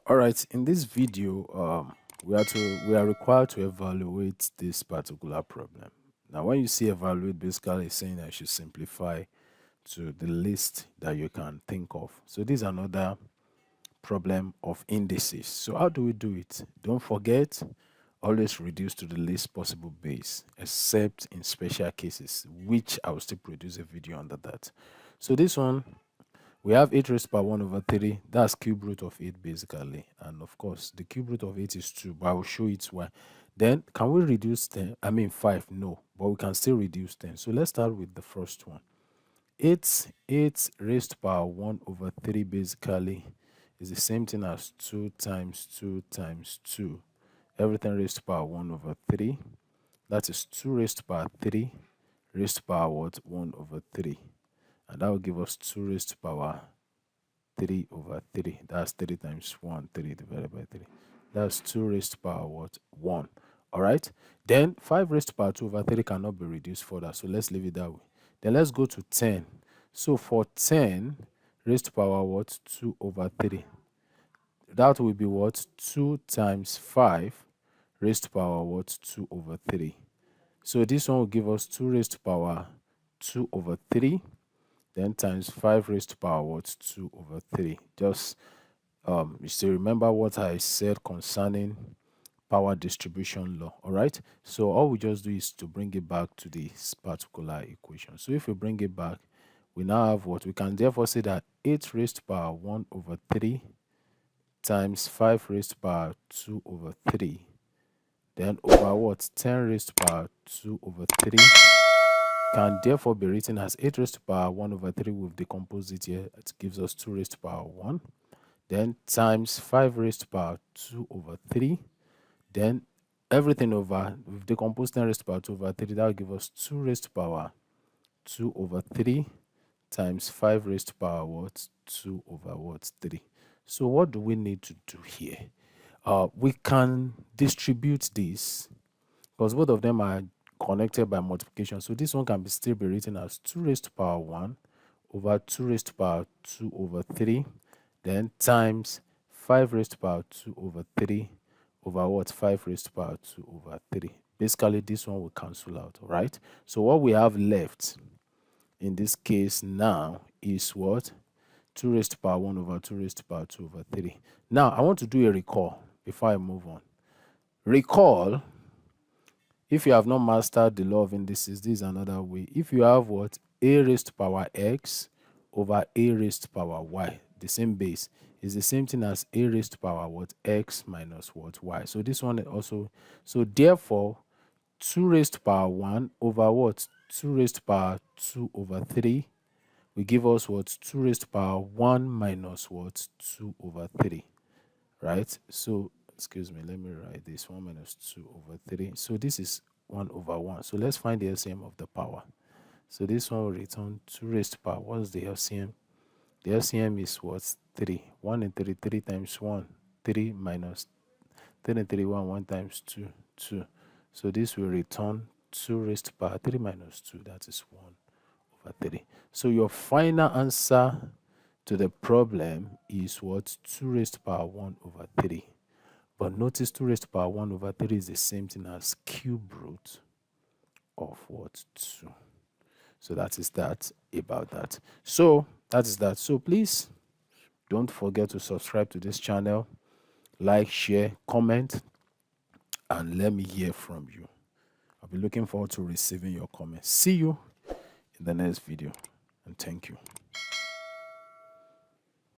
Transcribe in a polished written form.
All right, in this video, we are required to evaluate this particular problem. Now, when you see evaluate, basically it's saying that you should simplify to the least that you can think of. So this is another problem of indices. So how do we do it? Don't forget, always reduce to the least possible base, except in special cases, which I will still produce a video under that. So this one, we have 8 raised to power 1 over 3. That's cube root of 8 basically. And of course, the cube root of 8 is 2, but I will show it why. Then, can we reduce 10? I mean 5, no. But we can still reduce 10. So let's start with the first one. 8 raised to power 1 over 3 basically is the same thing as 2 times 2 times 2. Everything raised to power 1 over 3. That is 2 raised to power 3 raised to power what? 1 over 3. And that will give us 2 raised to power 3 over 3. That's 3 times 1, 3 divided by 3. That's 2 raised to power what? 1. All right. Then 5 raised to power 2 over 3 cannot be reduced further. So let's leave it that way. Then let's go to 10. So for 10 raised to power what? 2 over 3. That will be what? 2 times 5 raised to power what? 2 over 3. So this one will give us 2 raised to power 2 over 3. Then times 5 raised to power what? 2 over 3. Just you still remember what I said concerning power distribution law. All right. So all we just do is to bring it back to this particular equation. So if we bring it back, we now have what? We can therefore say that 8 raised to power 1 over 3 times 5 raised to power 2 over 3. Then over what? 10 raised to power 2 over 3 can therefore be written as 8 raised to power 1 over 3. We've decomposed it here. It gives us 2 raised to power 1. Then times 5 raised to power 2 over 3. Then everything over, we've decomposed 10 raised to power 2 over 3. That will give us 2 raised to power 2 over 3 times 5 raised to power what? 2 over what? 3. So what do we need to do here? We can distribute this because both of them are connected by multiplication. So this one can still be written as 2 raised to power 1 over 2 raised to power 2 over 3. Then times 5 raised to power 2 over 3 over what? 5 raised to power 2 over 3. Basically, this one will cancel out, right? So what we have left in this case now is what? 2 raised to power 1 over 2 raised to power 2 over 3. Now, I want to do a recall before I move on. Recall, if you have not mastered the law of indices, this is another way. If you have what? A raised to power x over a raised to power y, the same base, is the same thing as a raised to power what? X minus what? Y. So this one also, so therefore, 2 raised to power 1 over what? 2 raised to power 2 over 3 will give us what? 2 raised to power 1 minus what? 2 over 3, right? So excuse me, let me write this 1 minus 2 over 3. So this is 1 over 1. So let's find the LCM of the power. So this one will return 2 raised to power. What's the LCM? The LCM is what? 3. 1 and 3, 3 times 1, 3 minus 3 and 3, 1 times 2, 2. So this will return 2 raised to power 3 minus 2. That is 1 over 3. So your final answer to the problem is what? 2 raised to power 1 over 3. But notice 2 raised to power 1 over 3 is the same thing as cube root of what? 2. So that is that about that. So that is that. So please don't forget to subscribe to this channel, like, share, comment, and let me hear from you. I'll be looking forward to receiving your comments. See you in the next video, and thank you.